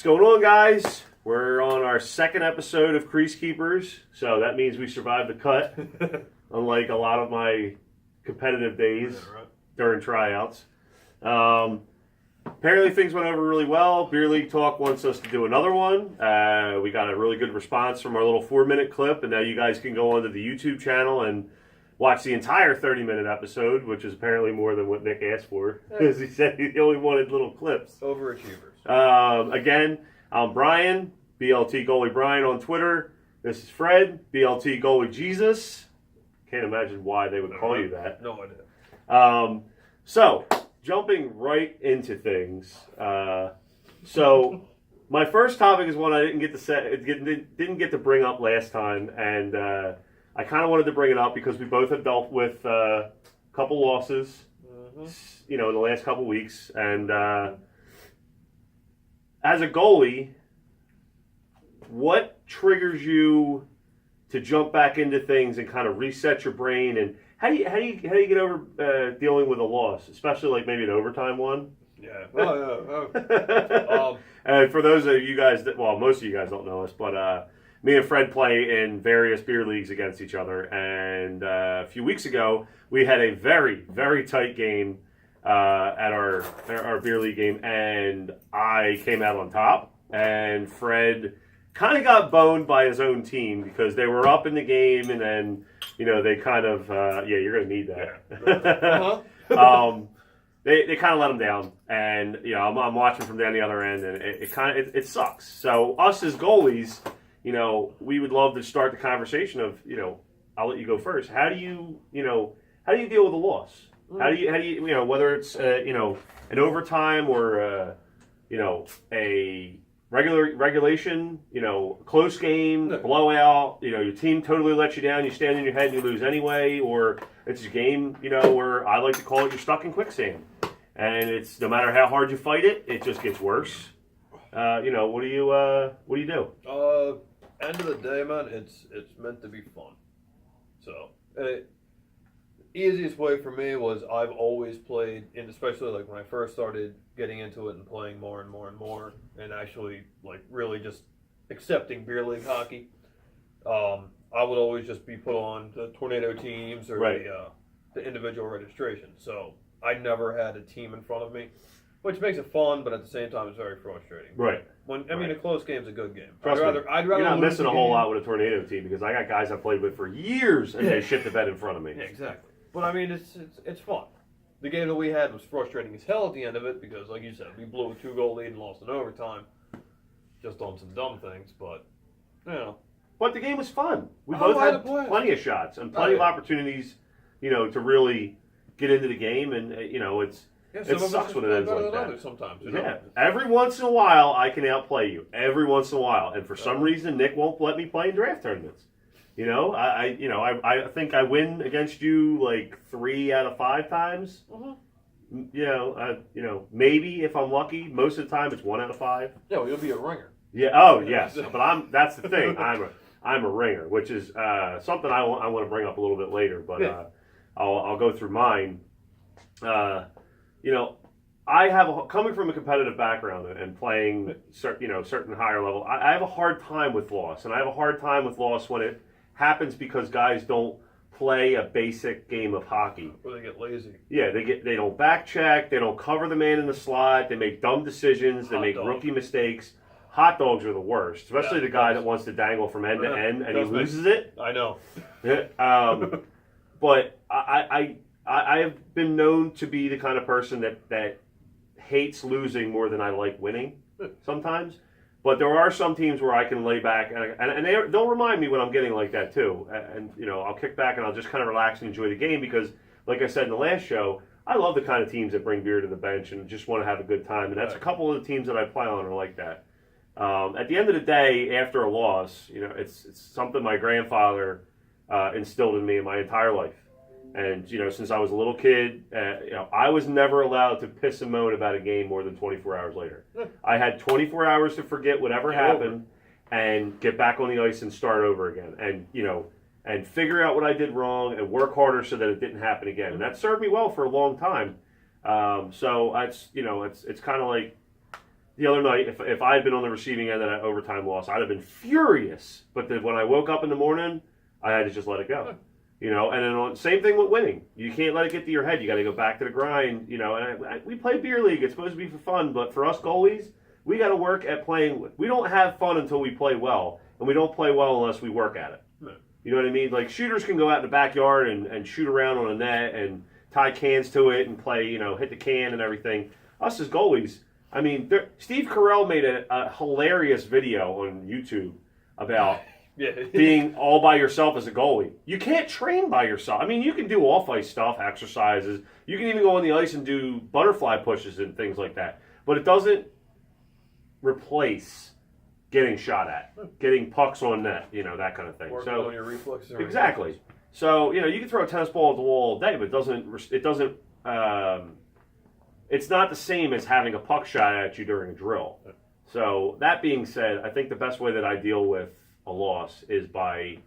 going on, guys? We're on our second episode of Crease Keepers, so that means we survived the cut, unlike a lot of my competitive days during tryouts. Apparently things went over really well. Beer League Talk wants us to do another one. We got a really good response from our little 4-minute clip, and now you guys can go onto the YouTube channel and watch the entire 30-minute episode, which is apparently more than what Nick asked for, because he said he only wanted little clips. Overachievers. Again, I'm Brian, BLT Goalie Brian on Twitter. This is Fred, BLT Goalie Jesus. Can't imagine why they would call you that. No idea. So, jumping right into things. So, my first topic is one I didn't get to bring up last time, and I kind of wanted to bring it up because we both have dealt with a couple losses, in the last couple weeks, and as a goalie, what triggers you to jump back into things and kind of reset your brain? And how do you get over dealing with a loss, especially like maybe an overtime one? Yeah. And for those of you guys most of you guys don't know us, but me and Fred play in various beer leagues against each other. And a few weeks ago, we had a very, very tight game at our beer league game, and I came out on top, and Fred kind of got boned by his own team because they were up in the game, and then they kind of you're gonna need that. Uh-huh. They kind of let him down, and I'm watching from down the other end, and it sucks. So us as goalies, we would love to start the conversation of I'll let you go first. How do you deal with a loss? How do you whether it's an overtime or a regulation, close game, blowout, your team totally lets you down, you stand in your head and you lose anyway, or it's a game, where I like to call it you're stuck in quicksand. And it's no matter how hard you fight it, it just gets worse. What do you do? End of the day, man, it's meant to be fun. So, easiest way for me was I've always played, and especially like when I first started getting into it and playing more and more and more, and actually like really just accepting beer league hockey. I would always just be put on the tornado teams or the individual registration. So I never had a team in front of me, which makes it fun, but at the same time it's very frustrating. Right. A close game's a good game. Trust me, I'd rather you're not lose missing the a whole game. lot with a tornado team because I got guys I played with for years and they shit the bed in front of me. Yeah, exactly. But it's fun. The game that we had was frustrating as hell at the end of it because, like you said, we blew a 2-goal lead and lost in overtime, just on some dumb things. But But the game was fun. We both had plenty of shots and plenty of opportunities, to really get into the game, and it sucks when it ends like that. Sometimes, Yeah, every once in a while I can outplay you. Every once in a while, and for some reason Nick won't let me play in draft tournaments. I think I win against you like 3 out of 5 times. Maybe if I'm lucky. Most of the time it's 1 out of 5. Yeah, well, you'll be a ringer. Yeah. Oh, yes. But that's the thing. I'm a ringer, which is something I want to bring up a little bit later. But I'll go through mine. I have coming from a competitive background and playing certain higher level. I have a hard time with loss, and I have a hard time with loss when it happens because guys don't play a basic game of hockey. Or they get lazy. Yeah, they don't back check, they don't cover the man in the slot, they make dumb decisions, they make rookie mistakes. Hot dogs are the worst, especially the guy that wants to dangle from end to end and he loses it. I know. But I have been known to be the kind of person that hates losing more than I like winning sometimes. But there are some teams where I can lay back, and they'll remind me when I'm getting like that too. And I'll kick back and I'll just kind of relax and enjoy the game because, like I said in the last show, I love the kind of teams that bring beer to the bench and just want to have a good time. And that's a couple of the teams that I play on are like that. At the end of the day, after a loss, it's something my grandfather instilled in me in my entire life. And, since I was a little kid, I was never allowed to piss and moan about a game more than 24 hours later. I had 24 hours to forget whatever happened and get back on the ice and start over again. And, and figure out what I did wrong and work harder so that it didn't happen again. And that served me well for a long time. So it's kind of like, the other night, if I had been on the receiving end of that overtime loss, I'd have been furious. But then when I woke up in the morning, I had to just let it go. You know, and then same thing with winning. You can't let it get to your head. You got to go back to the grind. You know, and we play beer league. It's supposed to be for fun, but for us goalies, we got to work at playing. We don't have fun until we play well, and we don't play well unless we work at it. Right. You know what I mean? Like shooters can go out in the backyard and shoot around on a net and tie cans to it and play, you know, hit the can and everything. Us as goalies, I mean, Steve Carell made a hilarious video on YouTube about being all by yourself as a goalie. You can't train by yourself. I mean, you can do off-ice stuff, exercises. You can even go on the ice and do butterfly pushes and things like that. But it doesn't replace getting shot at, getting pucks on net, you know, that kind of thing. Working on your reflexes. Exactly. So, you know, you can throw a tennis ball at the wall all day, but it's not the same as having a puck shot at you during a drill. So, that being said, I think the best way that I deal with a loss is by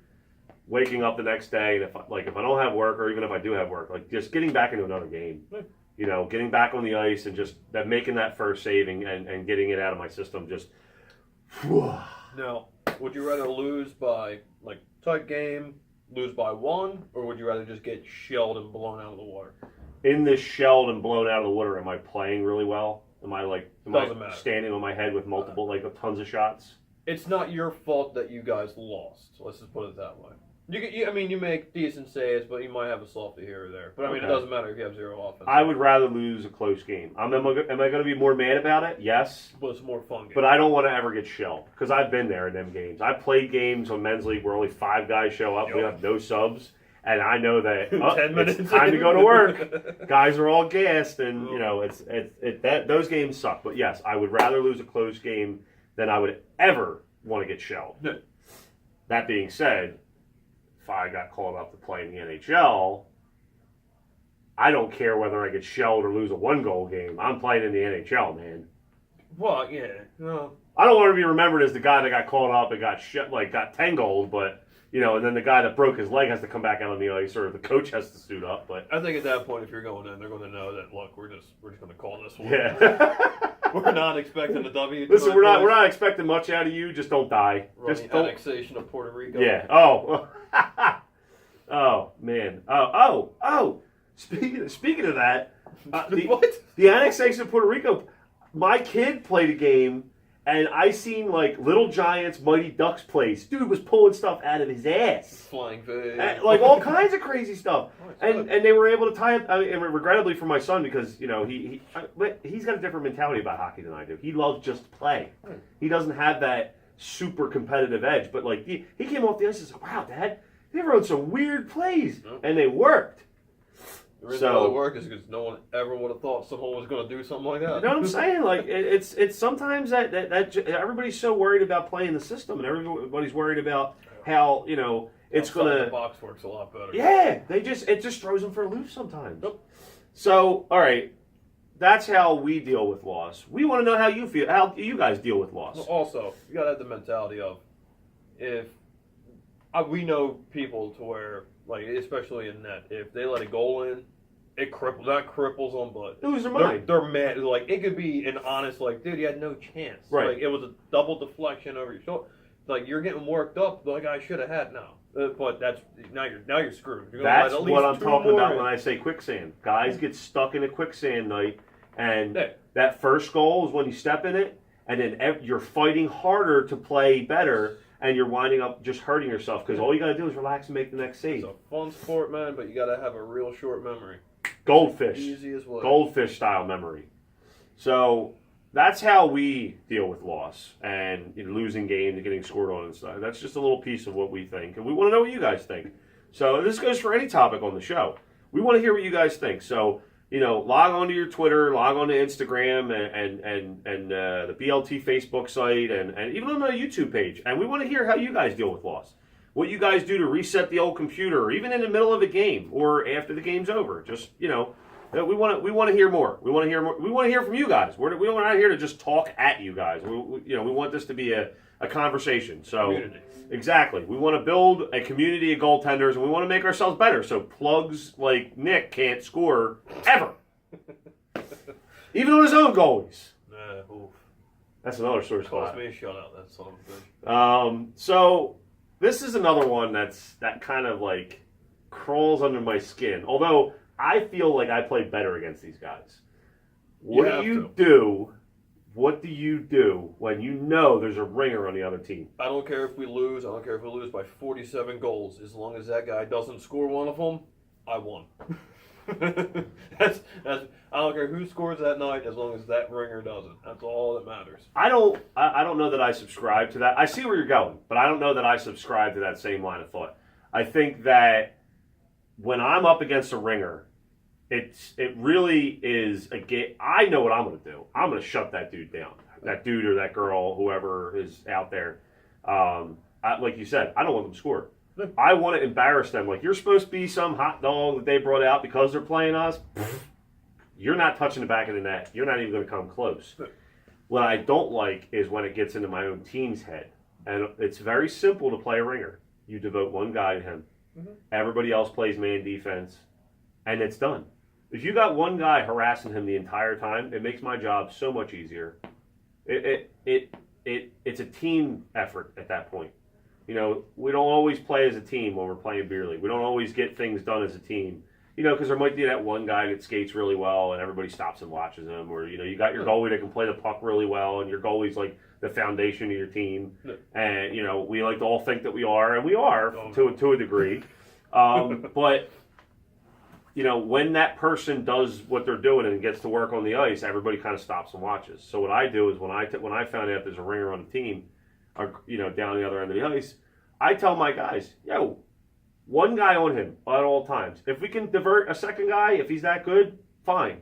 waking up the next day, and if I don't have work, or even if I do have work, like just getting back into another game. You know, getting back on the ice and just making that first saving and getting it out of my system. Just. Now, would you rather lose by like tight game, lose by 1, or would you rather just get shelled and blown out of the water? In this shelled and blown out of the water, am I playing really well? Am I standing on my head with multiple tons of shots? It's not your fault that you guys lost. Let's just put it that way. You make decent saves, but you might have a softy here or there. But I mean, It doesn't matter if you have 0 offense. I would rather lose a close game. Am I going to be more mad about it? Yes. But it's a more fun game. But I don't want to ever get shelled because I've been there in them games. I've played games on men's league where only 5 guys show up. We have no subs, and I know that 10 minutes it's time to go to work. Guys are all gassed, and you know those games suck. But yes, I would rather lose a close game than I would ever want to get shelled. Yeah. That being said, if I got called up to play in the NHL, I don't care whether I get shelled or lose a 1-goal game. I'm playing in the NHL, man. Well, yeah. No. I don't want to be remembered as the guy that got called up and got 10 goals, but you know, and then the guy that broke his leg has to come back out on the ice, or the coach has to suit up. But I think at that point, if you're going in, they're going to know that look, we're just going to call this one. Yeah. We're not expecting a W. Listen, we're not expecting much out of you. Just don't die. Just don't. Annexation of Puerto Rico. Yeah. Oh. Oh man. Oh. Speaking of that, the annexation of Puerto Rico. My kid played a game, and I seen like Little Giants, Mighty Ducks plays. Dude was pulling stuff out of his ass. Flying fish. Like all kinds of crazy stuff. And they were able to tie it. I mean, regrettably for my son, because you know he's got a different mentality about hockey than I do. He loves just to play. He doesn't have that super competitive edge. But like he came off the ice and said, "Wow, Dad, they rode some weird plays, and they worked." The reason why they work is because no one ever would have thought someone was going to do something like that. You know what I'm saying? Like it's sometimes that everybody's so worried about playing the system, and everybody's worried about how it's going to. The box works a lot better. Yeah, it just throws them for a loop sometimes. Yep. So all right, that's how we deal with loss. We want to know how you feel, how you guys deal with loss. Well, also, you got to have the mentality of we know people to where. Like, especially in net, if they let a goal in, that cripples them, but lose their mind. They're mad. Like, it could be an honest, like, dude, you had no chance. Right. Like, it was a double deflection over your shoulder. Like, you're getting worked up, like I should have had now. But that's now you're screwed. You're that's what I'm talking about when I say quicksand. Guys get stuck in a quicksand night, and that first goal is when you step in it, and then you're fighting harder to play better. And you're winding up just hurting yourself because all you got to do is relax and make the next save. It's a fun sport, man, but you got to have a real short memory. Goldfish. Easy as well. Goldfish style memory. So that's how we deal with loss and losing games and getting scored on and stuff. That's just a little piece of what we think, and we want to know what you guys think. So this goes for any topic on the show. We want to hear what you guys think. So log on to your Twitter, log on to Instagram, and the BLT Facebook site, and even on the YouTube page. And we want to hear how you guys deal with loss. What you guys do to reset the old computer, or even in the middle of a game, or after the game's over. Just we want to hear more. We want to hear more. We want to hear from you guys. We're not here to just talk at you guys. We want this to be a conversation. So. Community. Exactly. We want to build a community of goaltenders, and we want to make ourselves better. So plugs like Nick can't score ever, even on his own goalies. That's another sore spot. Cost me a shutout, that son of a bitch. So this is another one that kind of like crawls under my skin. Although I feel like I play better against these guys. What do you do? What do you do when you know there's a ringer on the other team? I don't care if we lose. I don't care if we lose by 47 goals. As long as that guy doesn't score one of them, I won. that's I don't care who scores that night, as long as that ringer doesn't. That's all that matters. I don't know that I subscribe to that. I see where you're going, but I don't know that I subscribe to that same line of thought. I think that when I'm up against a ringer, it really is a game. I know what I'm going to do. I'm going to shut that dude down. That dude or that girl, whoever is out there. Like you said, I don't want them to score. I want to embarrass them. Like, you're supposed to be some hot dog that they brought out because they're playing us. You're not touching the back of the net. You're not even going to come close. What I don't like is when it gets into my own team's head. And it's very simple to play a ringer. You devote one guy to him. Mm-hmm. Everybody else plays man defense. And it's done. If you got one guy harassing him the entire time, it makes my job so much easier. It's a team effort at that point. You know, we don't always play as a team when we're playing beer league. We don't always get things done as a team. You know, because there might be that one guy that skates really well and everybody stops and watches him. Or, you know, you got your goalie that can play the puck really well and your goalie's like the foundation of your team. And, you know, we like to all think that we are, and we are to a degree. But, you know, when that person does what they're doing and gets to work on the ice, everybody kind of stops and watches. So what I do is when I found out there's a ringer on the team, or, you know, down the other end of the ice, I tell my guys, yo, one guy on him at all times. If we can divert a second guy, if he's that good, fine.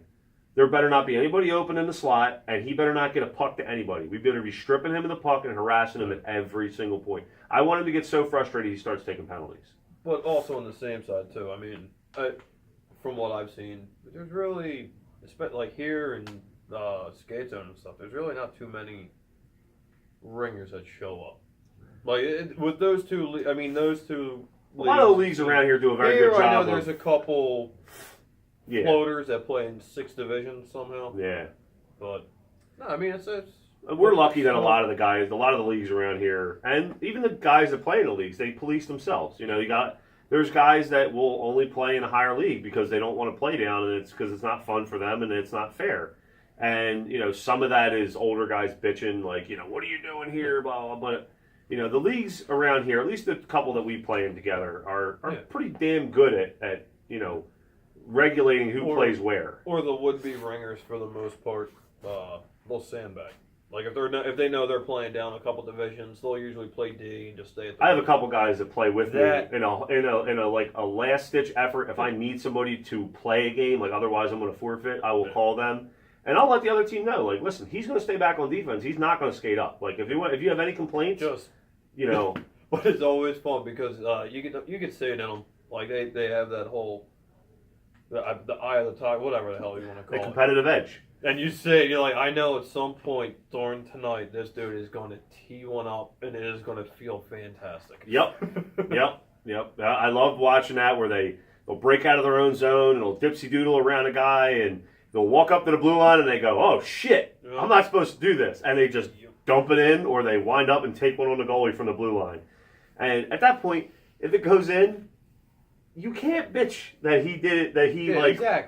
There better not be anybody open in the slot, and he better not get a puck to anybody. We better be stripping him of the puck and harassing him at every single point. I want him to get so frustrated he starts taking penalties. But also on the same side, too. I mean, from what I've seen, there's really, like here in skate zone and stuff, there's really not too many ringers that show up. Like, with those two, those two leagues. A lot of the leagues around here do a very good job. I know there's a couple floaters that play in 6th division somehow. Yeah. But, no, I mean, it's we're lucky that a lot of the leagues around here, and even the guys that play in the leagues, they police themselves. You know, there's guys that will only play in a higher league because they don't want to play down, and it's because it's not fun for them and it's not fair. And, you know, some of that is older guys bitching, like, you know, what are you doing here, blah, blah, blah. But, you know, the leagues around here, at least the couple that we play in together, are pretty damn good at, you know, regulating who plays where. Or the would-be ringers, for the most part, they'll sandbag. Like, if they know they're playing down a couple divisions, they'll usually play D and just stay at the I have a couple guys that play with me in a like a last-ditch effort. If I need somebody to play a game, like otherwise I'm going to forfeit, I will call them. And I'll let the other team know, like, listen, he's going to stay back on defense. He's not going to skate up. Like, if you have any complaints, you know. But it's always fun because you can say to them, like, they have that whole the eye of the tiger, whatever the hell you want to call it. The competitive edge. And you're like, I know at some point during tonight, this dude is going to tee one up, and it is going to feel fantastic. Yep. I love watching that where they'll break out of their own zone and they'll dipsy doodle around a guy and they'll walk up to the blue line and they go, oh shit, I'm not supposed to do this, and they just dump it in, or they wind up and take one on the goalie from the blue line. And at that point, if it goes in, you can't bitch that he did it, that he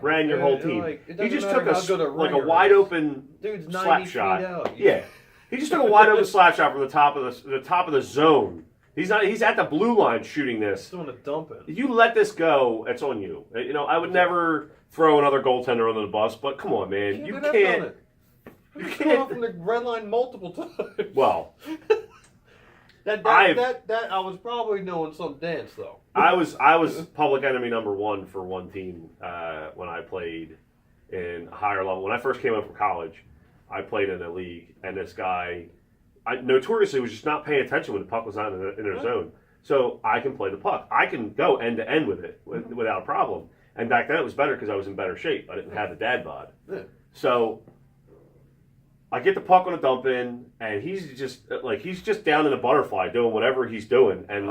ran your whole team. He just took a wide open slap shot. Out. Yeah, he just took a wide open slap shot from the top of the zone. He's at the blue line shooting this. Just want to dump it. You let this go, it's on you. You know, I would never throw another goaltender under the bus, but come on, man, you can't. You can't from the red line multiple times. Well. That I was probably doing some dance though. I was public enemy number one for one team when I played in a higher level. When I first came up from college, I played in a league, and this guy, notoriously was just not paying attention when the puck was not in their zone. So I can play the puck. I can go end to end with it without a problem. And back then it was better because I was in better shape. I didn't have the dad bod. Yeah. So I get the puck on a dump in, and he's just down in a butterfly doing whatever he's doing, and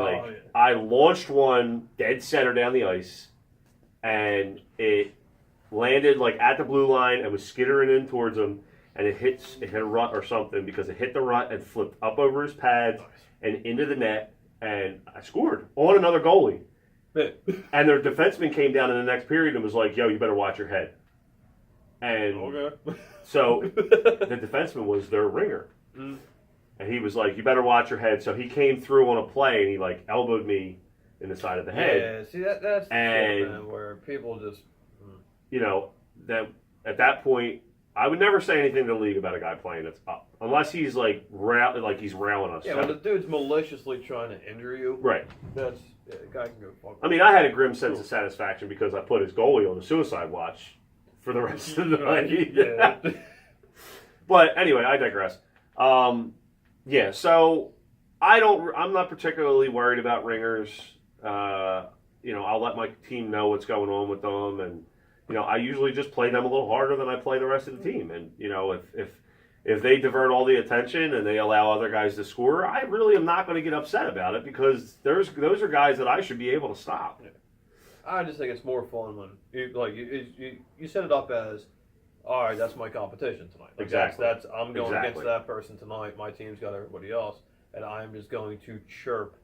I launched one dead center down the ice, and it landed like at the blue line and was skittering in towards him, and it hit a rut or something because it hit the rut and flipped up over his pads and into the net, and I scored on another goalie. And their defenseman came down in the next period and was like, "Yo, you better watch your head." And so the defenseman was their ringer. And he was like, "You better watch your head." So he came through on a play and he like elbowed me in the side of the head. Yeah, see that's and the shit, man, where people just you know, that at that point I would never say anything to the league about a guy playing that's up. Unless he's like he's railing us. Yeah, when the dude's maliciously trying to injure you. Right. That's the guy can go fuck. I mean, I had a grim sense of satisfaction because I put his goalie on the suicide watch for the rest of the night. Yeah. But anyway, I digress. Yeah, so I'm not particularly worried about ringers. I'll let my team know what's going on with them, and I usually just play them a little harder than I play the rest of the team. And if they divert all the attention and they allow other guys to score, I really am not going to get upset about it because those are guys that I should be able to stop. I just think it's more fun when you set it up as, all right, that's my competition tonight. Like Exactly. That's I'm going against that person tonight. My team's got everybody else, and I'm just going to chirp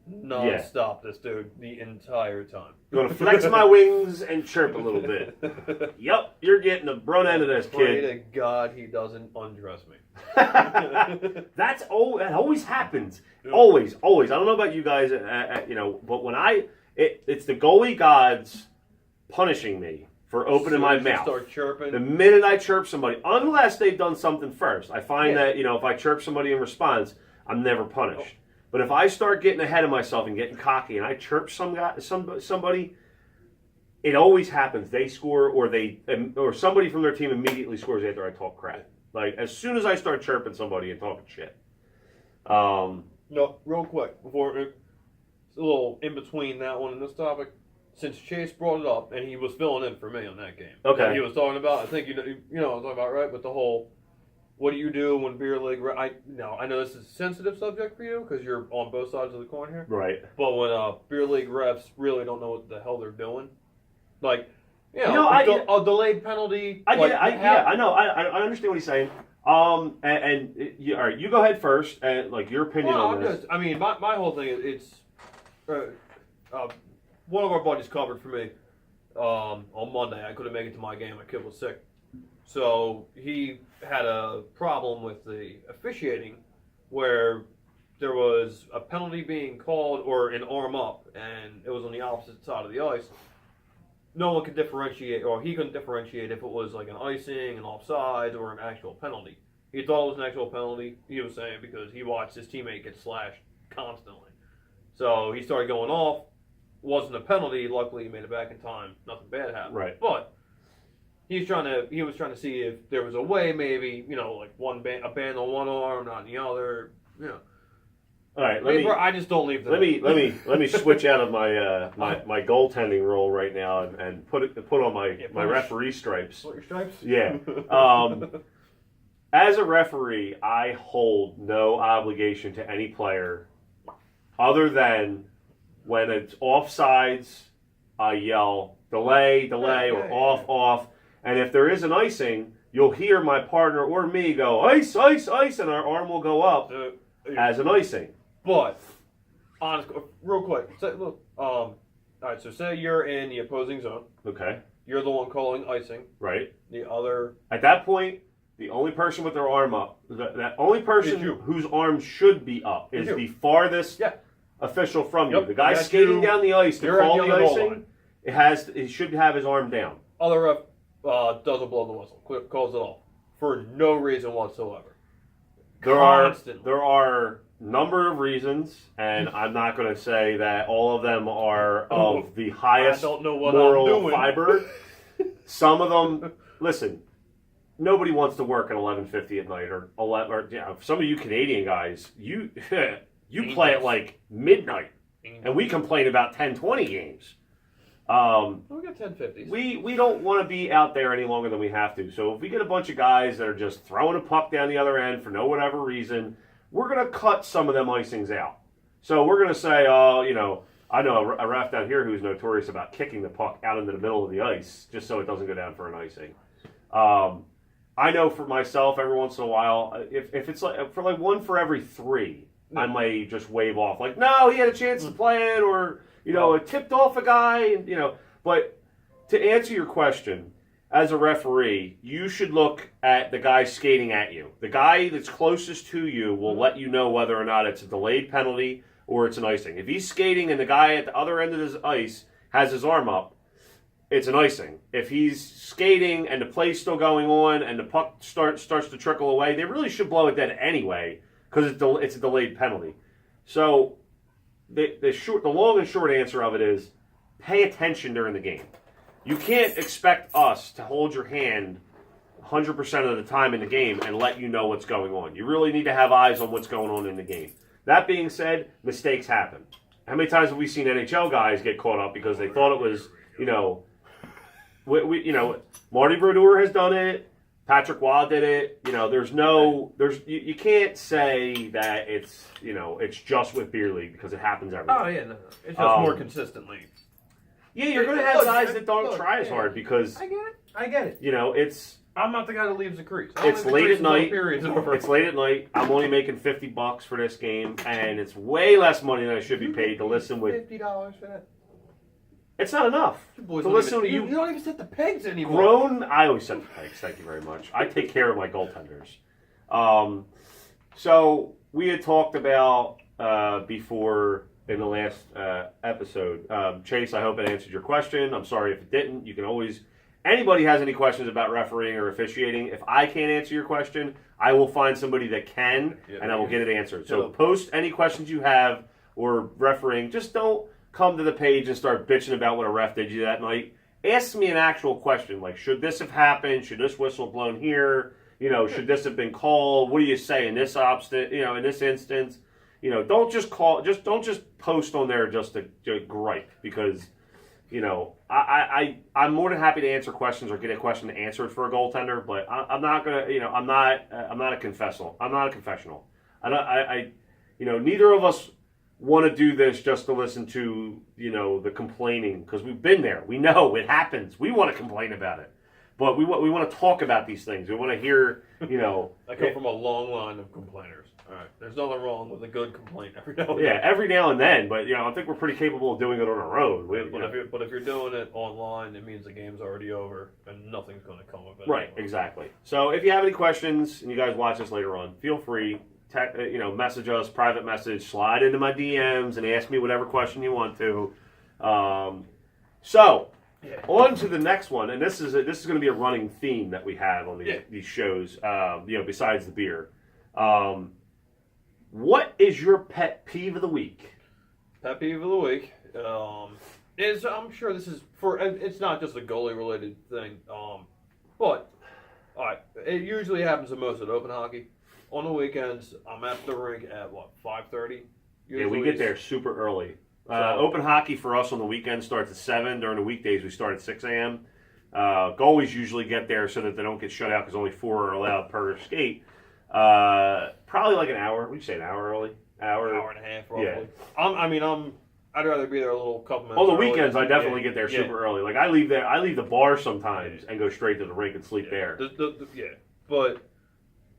non-stop this dude the entire time. I'm going to flex my wings and chirp a little bit. Yep, you're getting the brunt end of this, Pray kid. to God he doesn't undress me. That always happens. Always. I don't know about you guys, but when it's the goalie gods punishing me for opening my mouth. Start chirping. The minute I chirp somebody, unless they've done something first, I find that if I chirp somebody in response, I'm never punished. But if I start getting ahead of myself and getting cocky, and I chirp somebody, it always happens. They score, or somebody from their team immediately scores after I talk crap. Like as soon as I start chirping somebody and talking shit. No, real quick before it's a little in between that one and this topic. Since Chase brought it up, and he was filling in for me on that game. Okay. He was talking about, I think what I'm talking about, right? With the whole, what do you do when beer league? I know this is a sensitive subject for you because you're on both sides of the coin here. Right. But when beer league refs really don't know what the hell they're doing, like, a delayed penalty. I know. I understand what he's saying. All right, you go ahead first, and like your opinion on this. My whole thing is one of our buddies covered for me on Monday. I couldn't make it to my game. My kid was sick. So he had a problem with the officiating where there was a penalty being called or an arm up, and it was on the opposite side of the ice. No one could differentiate, or he couldn't differentiate if it was like an icing, an offside, or an actual penalty. He thought it was an actual penalty, he was saying, because he watched his teammate get slashed constantly. So he started going off. Wasn't a penalty. Luckily, he made it back in time. Nothing bad happened. Right. But he was trying to see if there was a way, maybe like a band on one arm, not on the other. All right. I just don't leave. Let me switch out of my goaltending role right now and put on my referee stripes. Put your stripes. Yeah. As a referee, I hold no obligation to any player other than when it's offsides, I yell, delay, or off. And if there is an icing, you'll hear my partner or me go, ice, ice, ice, and our arm will go up as an icing. But, honestly, real quick, all right, so say you're in the opposing zone. Okay. You're the one calling icing. Right. The other... At that point, the only person with their arm up, that only person whose arm should be up is the farthest official from you. The guy skating down the ice to call the icing, he should have his arm down. Other ref doesn't blow the whistle, calls it off for no reason whatsoever. There are number of reasons, and I'm not going to say that all of them are of the highest moral fiber. Some of them, listen, nobody wants to work at 11:50 at night or 11. Or some of you Canadian guys, you play at like midnight, and we complain about 10:20 games. We got 10:50s. We don't want to be out there any longer than we have to. So if we get a bunch of guys that are just throwing a puck down the other end for no whatever reason, we're going to cut some of them icings out. So we're going to say, I know a ref down here who's notorious about kicking the puck out into the middle of the ice just so it doesn't go down for an icing. I know for myself, every once in a while, if it's like for like one for every three, I may just wave off like, no, he had a chance to play it, or it tipped off a guy, and. But to answer your question, as a referee, you should look at the guy skating at you. The guy that's closest to you will let you know whether or not it's a delayed penalty or it's an icing. If he's skating and the guy at the other end of his ice has his arm up, it's an icing. If he's skating and the play's still going on and the puck starts to trickle away, they really should blow it dead anyway because it's a delayed penalty. So the long and short answer of it is pay attention during the game. You can't expect us to hold your hand 100% of the time in the game and let you know what's going on. You really need to have eyes on what's going on in the game. That being said, mistakes happen. How many times have we seen NHL guys get caught up because they thought it was, Marty Brodeur has done it. Patrick Waugh did it. You can't say that it's just with beer league because it happens every Oh yeah, no. It's just more consistently. Yeah, you're going to have guys that don't try as hard because I get it. It's. I'm not the guy that leaves the crease. It's late at night. It's late at night. I'm only making $50 for this game, and it's way less money than I should be paid to listen with. $50 for that. It's not enough to listen to you. You don't even set the pegs anymore. I always set the pegs. Thank you very much. I take care of my goaltenders. So we had talked about before in the last episode. Chase, I hope it answered your question. I'm sorry if it didn't. You can always. Anybody has any questions about refereeing or officiating, if I can't answer your question, I will find somebody that can, and I will get it answered. So post any questions you have or refereeing. Just don't come to the page and start bitching about what a ref did you that night. Ask me an actual question, like, should this have happened? Should this whistle blown here? Should this have been called? What do you say in this in this instance? Don't just don't just post on there just to gripe because. I'm more than happy to answer questions or get a question answered for a goaltender, but I'm not gonna, I'm not a confessional. I'm not a confessional. Neither of us want to do this just to listen to, the complaining because we've been there. We know it happens. We want to complain about it, but we want to talk about these things. We want to hear, I come from a long line of complainers. All right, there's nothing wrong with a good complaint every now and then. Yeah, every now and then, but I think we're pretty capable of doing it on our own. But if you're doing it online, it means the game's already over and nothing's going to come of it. Right, anymore. Exactly. So if you have any questions and you guys watch this later on, feel free. Message us, private message, slide into my DMs, and ask me whatever question you want to. On to the next one, and this is going to be a running theme that we have on these shows. Besides the beer. What is your pet peeve of the week? Pet peeve of the week is I'm sure this is it's not just a goalie related thing, but all right, it usually happens the most at open hockey. On the weekends, I'm at the rink at 5:30. Yeah, we get there super early. Open hockey for us on the weekend starts at 7. During the weekdays, we start at 6 a.m. Goalies usually get there so that they don't get shut out because only 4 are allowed per skate. Probably like an hour. Would you say an hour early? Hour and a half, roughly. Yeah. I'd rather be there a little couple minutes. On the weekends, I definitely get there super early. Like I leave the bar sometimes and go straight to the rink and sleep there. But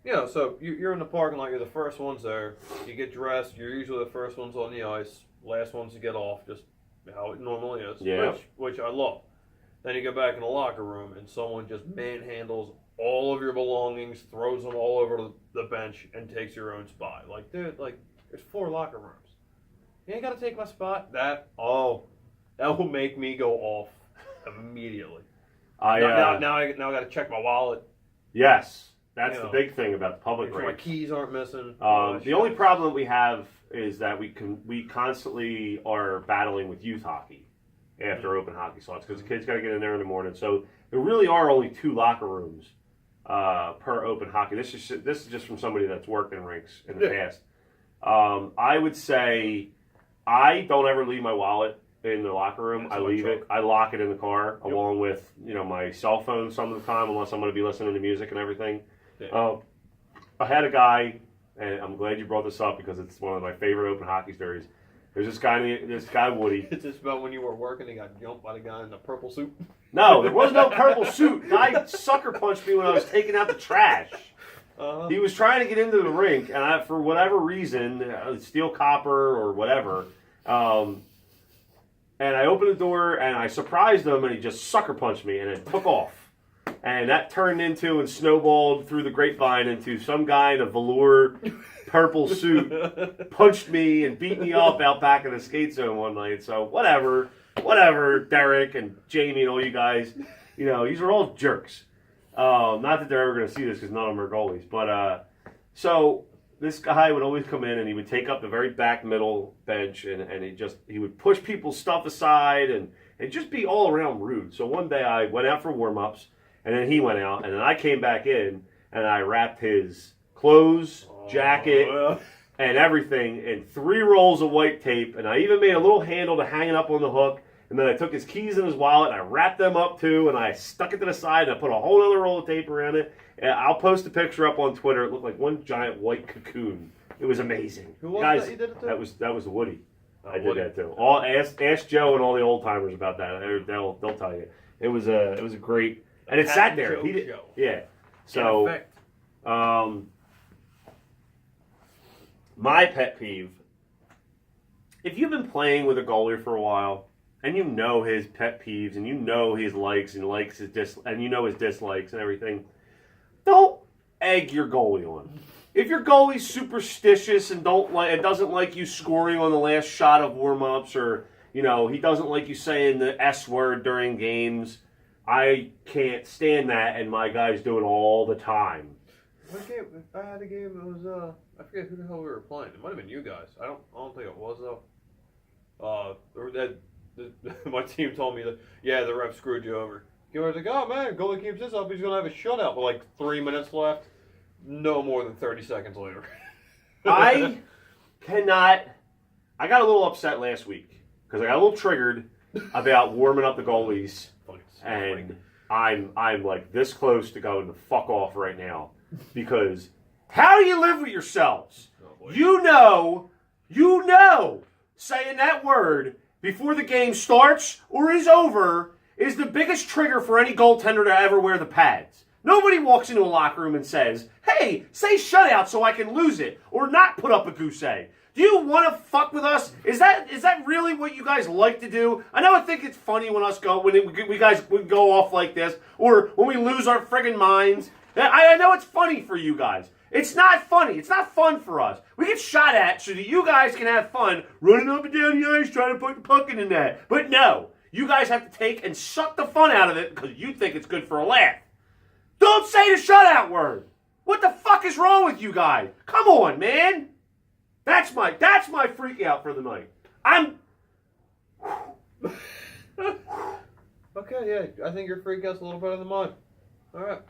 so you're in the parking lot. You're the first ones there. You get dressed. You're usually the first ones on the ice. Last ones to get off, just how it normally is. Yeah. Which I love. Then you go back in the locker room and someone just manhandles all of your belongings, throws them all over the bench, and takes your own spot. Like, dude, there's 4 locker rooms. You ain't got to take my spot. That will make me go off immediately. Now I got to check my wallet. Yes, that's the big thing about the public rink. My keys aren't missing. The only problem we have is that we constantly are battling with youth hockey after open hockey slots because the kids got to get in there in the morning. So there really are only 2 locker rooms per open hockey. This is just from somebody that's worked in rinks in the past. I would say I don't ever leave my wallet in the locker room. I leave it. I lock it in the car along with my cell phone some of the time unless I'm going to be listening to music and everything. Yeah. I had a guy, and I'm glad you brought this up because it's one of my favorite open hockey stories. There's this guy Woody. It's just about when you were working and got jumped by the guy in the purple suit. No, there was no purple suit. Guy sucker punched me when I was taking out the trash. He was trying to get into the rink, and for whatever reason, steel copper or whatever, and I opened the door and I surprised him, and he just sucker punched me, and it took off. And that turned into and snowballed through the grapevine into some guy in a velour purple suit punched me and beat me up out back in the skate zone one night. So whatever, Derek and Jamie and all you guys, these are all jerks. Not that they're ever going to see this because none of them are goalies. But so this guy would always come in and he would take up the very back middle bench and he would push people's stuff aside and just be all around rude. So one day I went out for warm-ups and then he went out and then I came back in and I wrapped his clothes, jacket, and everything in 3 rolls of white tape, and I even made a little handle to hang it up on the hook, and then I took his keys and his wallet, and I wrapped them up too, and I stuck it to the side, and I put a whole other roll of tape around it, and I'll post a picture up on Twitter. It looked like one giant white cocoon. It was amazing. Who was Guys, that you did it to? That was Woody. I did Woody. that too. Ask Joe and all the old timers about that. They'll tell you. It was a great, and it sat there. He did, yeah. So, my pet peeve, if you've been playing with a goalie for a while, and you know his pet peeves, and you know his likes and and you know his dislikes and everything, don't egg your goalie on. If your goalie's superstitious and doesn't like you scoring on the last shot of warm-ups, or he doesn't like you saying the S word during games, I can't stand that, and my guys do it all the time. What game? I had a game. It was I forget who the hell we were playing. It might have been you guys. I don't think it was though. My team told me that the ref screwed you over. You were like, oh man, goalie keeps this up, he's gonna have a shutout. But like 3 minutes left, no more than 30 seconds later. I got a little upset last week because I got a little triggered about warming up the goalies, and I'm like this close to going to fuck off right now because. How do you live with yourselves? Oh, You know, saying that word before the game starts or is over is the biggest trigger for any goaltender to ever wear the pads. Nobody walks into a locker room and says, hey, say shutout so I can lose it or not put up a goose egg. Do you want to fuck with us? Is that really what you guys like to do? I know I think it's funny when we guys go off like this or when we lose our friggin' minds. I know it's funny for you guys. It's not funny. It's not fun for us. We get shot at so that you guys can have fun running up and down the ice trying to put the puck in the net. But no, you guys have to take and suck the fun out of it because you think it's good for a laugh. Don't say the shutout word. What the fuck is wrong with you guys? Come on, man. That's my freak out for the night. Okay, yeah, I think your freak out's a little better than mine. All right.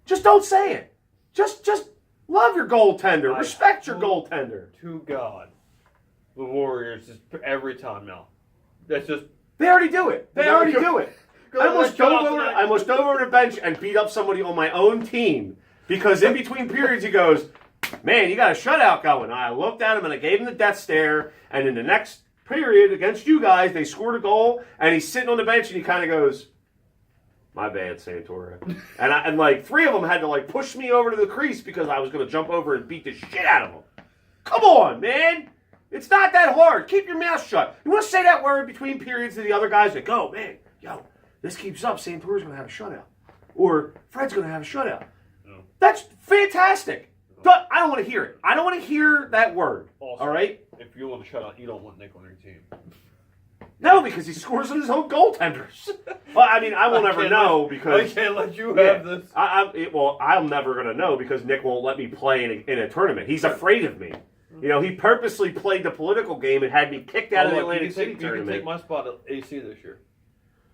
Just don't say it. Just love your goaltender. Respect your goaltender. To God, the Warriors just every time now. That's just they already do it. They already do it. I almost dove over to the bench and beat up somebody on my own team because in between periods he goes, "Man, you got a shutout going." I looked at him and I gave him the death stare. And in the next period against you guys, they scored a goal and he's sitting on the bench and he kind of goes, "My bad, Santora." And like 3 of them had to like push me over to the crease because I was going to jump over and beat the shit out of them. Come on, man. It's not that hard. Keep your mouth shut. You want to say that word between periods to the other guys that go, "Man, yo, this keeps up. Santora's going to have a shutout." Or Fred's going to have a shutout. No. That's fantastic. No. I don't want to hear it. I don't want to hear that word. Also, all right? If you want a shutout, you don't want Nick on your team. No, because he scores on his own goaltenders. Well, I mean, I will never know because I can't let you have this. I'm never going to know because Nick won't let me play in a tournament. He's afraid of me. He purposely played the political game and had me kicked out of the Atlantic City tournament. You can take my spot at AC this year.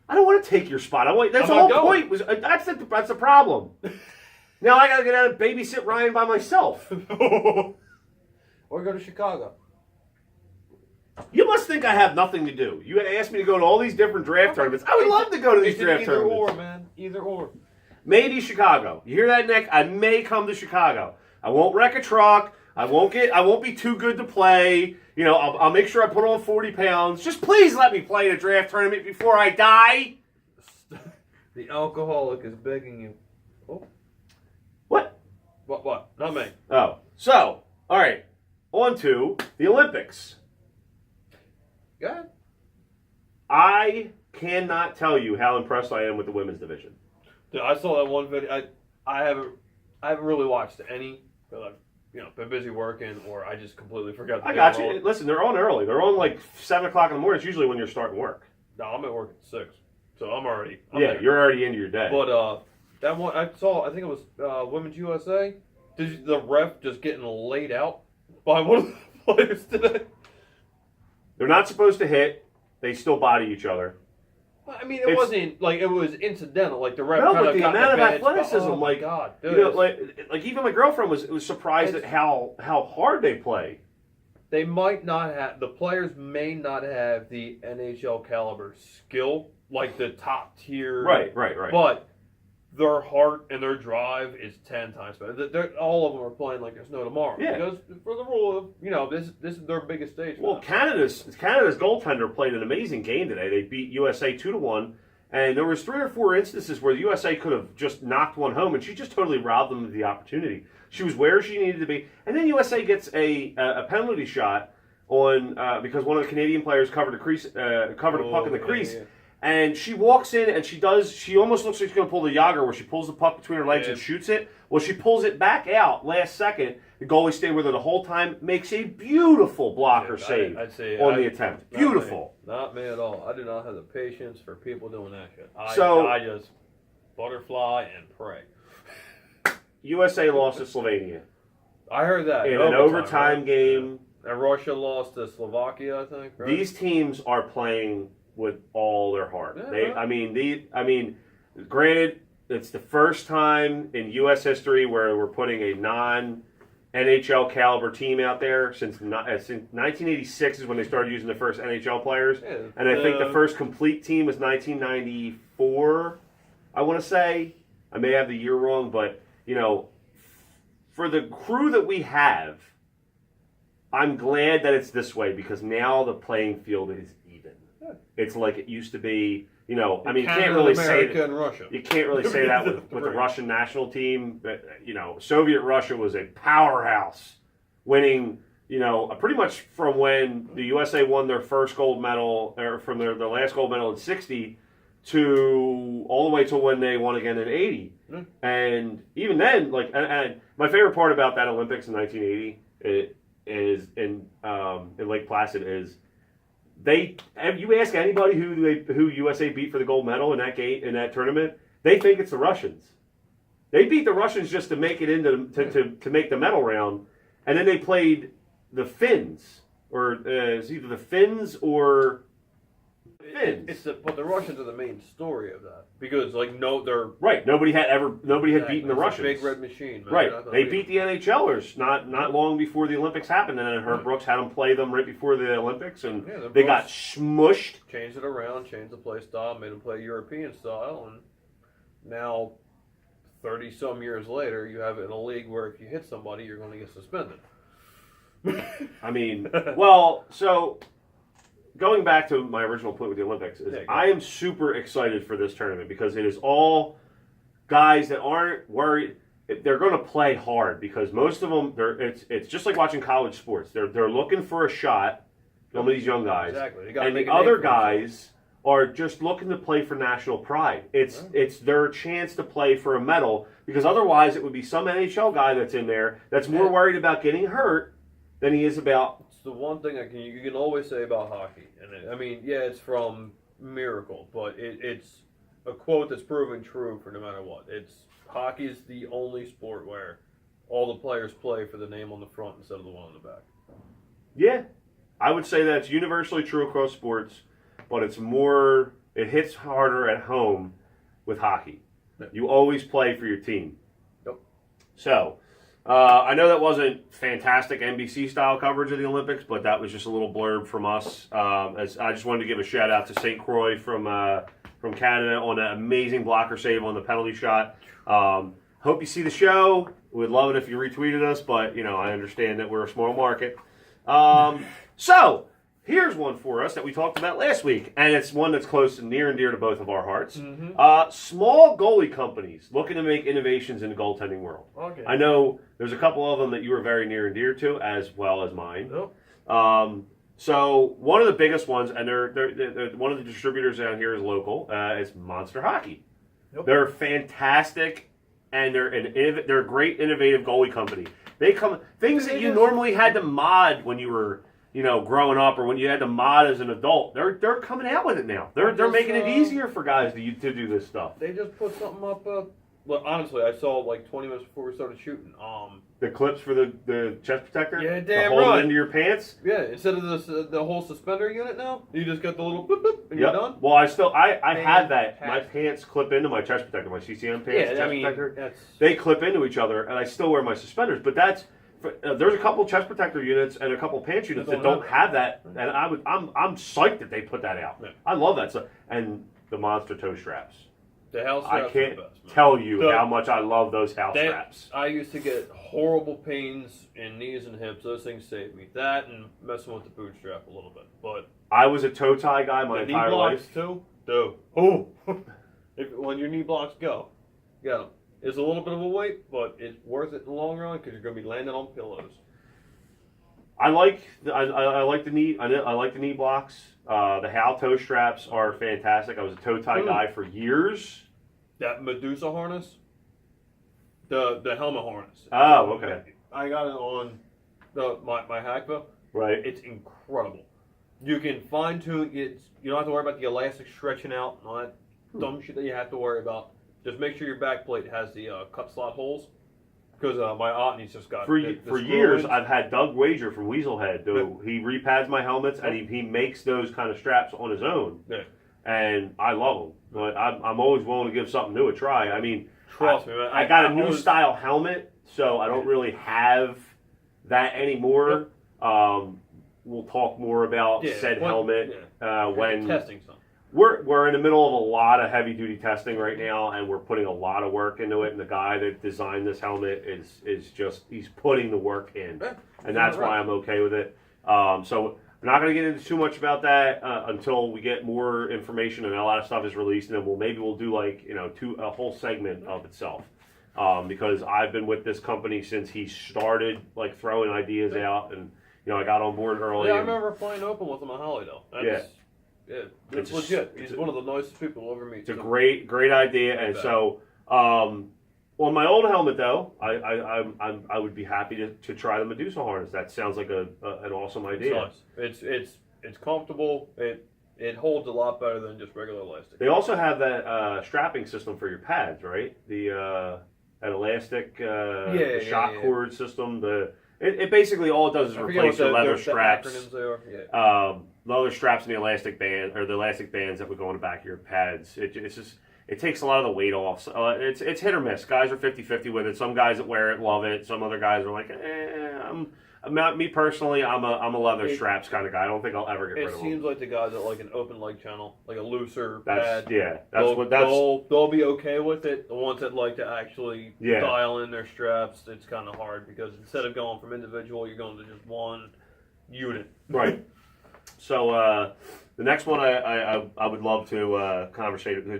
I don't want to take your spot. That's the whole point. That's the problem. Now I got to get out and babysit Ryan by myself. Or go to Chicago. You must think I have nothing to do. You had asked me to go to all these different draft tournaments. I would love to go to these draft tournaments. Either or, man. Either or. Maybe Chicago. You hear that, Nick? I may come to Chicago. I won't wreck a truck. I won't be too good to play. You know, I'll make sure I put on 40 pounds. Just please let me play in a draft tournament before I die. The alcoholic is begging you. Oh. What? What? Not me. Oh. So, all right. On to the Olympics. Go ahead. I cannot tell you how impressed I am with the women's division. Dude, I saw that one video. I haven't really watched any. But I've been busy working, or I just completely forgot. I got you. Listen, they're on early. They're on like 7 o'clock in the morning. It's usually when you're starting work. No, I'm at work at 6, so I'm there. You're already into your day. But that one I saw. I think it was Women's USA. Did the ref just getting laid out by one of the players today? They're not supposed to hit. They still body each other. I mean, it wasn't like it was incidental. Like the ref. No, kind but of the got amount of bad athleticism, spot. Oh my like God, dude, you know, like even my girlfriend was surprised at how hard they play. They might not have. The players may not have the NHL caliber skill, like the top tier. Right. But their heart and their drive is 10 times better. All of them are playing like there's no tomorrow. Yeah. Because for the rule of, this is their biggest stage. Well, Canada's goaltender played an amazing game today. They beat USA 2-1, and there was 3 or 4 instances where the USA could have just knocked one home, and she just totally robbed them of the opportunity. She was where she needed to be, and then USA gets a penalty shot on because one of the Canadian players covered a puck in the crease. Yeah. And she walks in and she almost looks like she's going to pull the Yager where she pulls the puck between her legs and shoots it. Well, she pulls it back out last second. The goalie stayed with her the whole time, makes a beautiful blocker save on the attempt. Beautiful. Not me at all. I do not have the patience for people doing that shit. I just butterfly and pray. USA lost to Slovenia. I heard that. In an overtime game. And Russia lost to Slovakia, I think. Right? These teams are playing with all their heart. Yeah. Granted, it's the first time in U.S. history where we're putting a non-NHL caliber team out there since 1986 is when they started using the first NHL players. Yeah, and I think the first complete team was 1994, I want to say. I may have the year wrong, but, for the crew that we have, I'm glad that it's this way because now the playing field is even. It's like it used to be, you can't really say that. And Russia. You can't really say that with the Russian national team. But, Soviet Russia was a powerhouse, winning, pretty much from when the USA won their first gold medal, or from their last gold medal in '60 to all the way to when they won again in '80. Mm-hmm. And even then, and my favorite part about that Olympics in 1980 is in Lake Placid is. You ask anybody who USA beat for the gold medal in that tournament, they think it's the Russians. They beat the Russians just to make it into to make the medal round, and then they played the Finns, or it's either the Finns or Finns. But the Russians are the main story of that because they're right. Nobody had beaten the Russians. Big red machine, man. Right. They beat the NHLers not long before the Olympics happened, and then Herb Brooks had them play them right before the Olympics, and they got smushed. Changed it around, changed the play style, made them play European style, and now 30-some years later, you have it in a league where if you hit somebody, you're going to get suspended. So. Going back to my original point with the Olympics, I am super excited for this tournament because it is all guys that aren't worried. They're going to play hard because most of them, it's just like watching college sports. They're looking for a shot, some of these young guys. Exactly. And the other guys are just looking to play for national pride. It's their chance to play for a medal because otherwise it would be some NHL guy that's in there that's more worried about getting hurt than he is about... The one thing you can always say about hockey, and it's from Miracle, but it's a quote that's proven true for no matter what. Hockey is the only sport where all the players play for the name on the front instead of the one on the back. Yeah, I would say that's universally true across sports, but it hits harder at home with hockey. Yep. You always play for your team. Yep. So... I know that wasn't fantastic NBC-style coverage of the Olympics, but that was just a little blurb from us. As I just wanted to give a shout-out to St. Croix from Canada on an amazing blocker save on the penalty shot. Hope you see the show. We'd love it if you retweeted us, but, I understand that we're a small market. So here's one for us that we talked about last week, and it's one that's close and near and dear to both of our hearts. Small goalie companies looking to make innovations in the goaltending world. Okay. I know there's a couple of them that you were very near and dear to, as well as mine. Nope. So one of the biggest ones, and they're one of the distributors down here is local, is Monster Hockey. Yep. They're fantastic, and they're a great innovative goalie company. They come things that you normally had to mod when you were growing up, or when you had to mod as an adult. They're coming out with it now. They're making it easier for guys to do this stuff. They just put something up. Well, honestly, I saw like 20 minutes before we started shooting. The clips for the chest protector. Yeah, to damn hold right. it into your pants. Yeah, instead of the whole suspender unit now, you just got the little boop boop and you're done. Well, I have that. My pants clip into my chest protector. My CCM pants, chest protector. They clip into each other, and I still wear my suspenders. But there's a couple chest protector units and a couple pants units that don't have that, and I'm psyched that they put that out. Yeah. I love that stuff, and the monster toe straps. The house straps I can't are the best, man. tell you how much I love those house straps. I used to get horrible pains in knees and hips. Those things saved me. That and messing with the boot strap a little bit. But I was a toe tie guy my entire life. Too? Oh, when your knee blocks go, get them. It's a little bit of a weight, but it's worth it in the long run because you're going to be landing on pillows. I like the knee blocks. The Hal toe straps are fantastic. I was a toe tie guy for years. That Medusa harness, the helmet harness. Oh, okay. I got it on my Hackva. Right. It's incredible. You can fine tune it. You don't have to worry about the elastic stretching out and all that dumb shit that you have to worry about. Just make sure your back plate has the cut slot holes. Because my Otney's just got for years. I've had Doug Wager from Weaselhead. He repads my helmets and he makes those kind of straps on his own. Yeah. And I love them. But I'm always willing to give something new a try. I mean, trust me, man. I got a new style helmet, so I don't really have that anymore. We'll talk more about said helmet when testing something. We're in the middle of a lot of heavy duty testing right now, and we're putting a lot of work into it. And the guy that designed this helmet is just he's putting the work in, and that's why I'm okay with it. So we're not going to get into too much about that until we get more information and a lot of stuff is released, and then we'll do like a whole segment of itself. Because I've been with this company since he started like throwing ideas out, and I got on board early. Yeah, I remember playing open with him at Hollydale. Yeah, it's legit. He's one of the nicest people you'll ever meet. It's a great idea, and so on my old helmet though, I would be happy to try the Medusa harness. That sounds like an awesome idea. It's nice. It's comfortable. It holds a lot better than just regular elastic. They also have that strapping system for your pads, right? The that elastic shock cord system. It basically all it does is replace the leather straps. Leather straps and the elastic band, or the elastic bands that would go on the back of your pads. It takes a lot of the weight off. It's hit or miss. Guys are 50-50 with it. Some guys that wear it love it. Some other guys are like, me personally, I'm a leather straps kind of guy. I don't think I'll ever get rid of them. It seems like the guys that like an open leg channel, like a looser pad. They'll be okay with it. The ones that like to actually dial in their straps, it's kind of hard because instead of going from individual, you're going to just one unit. Right. So the next one I would love to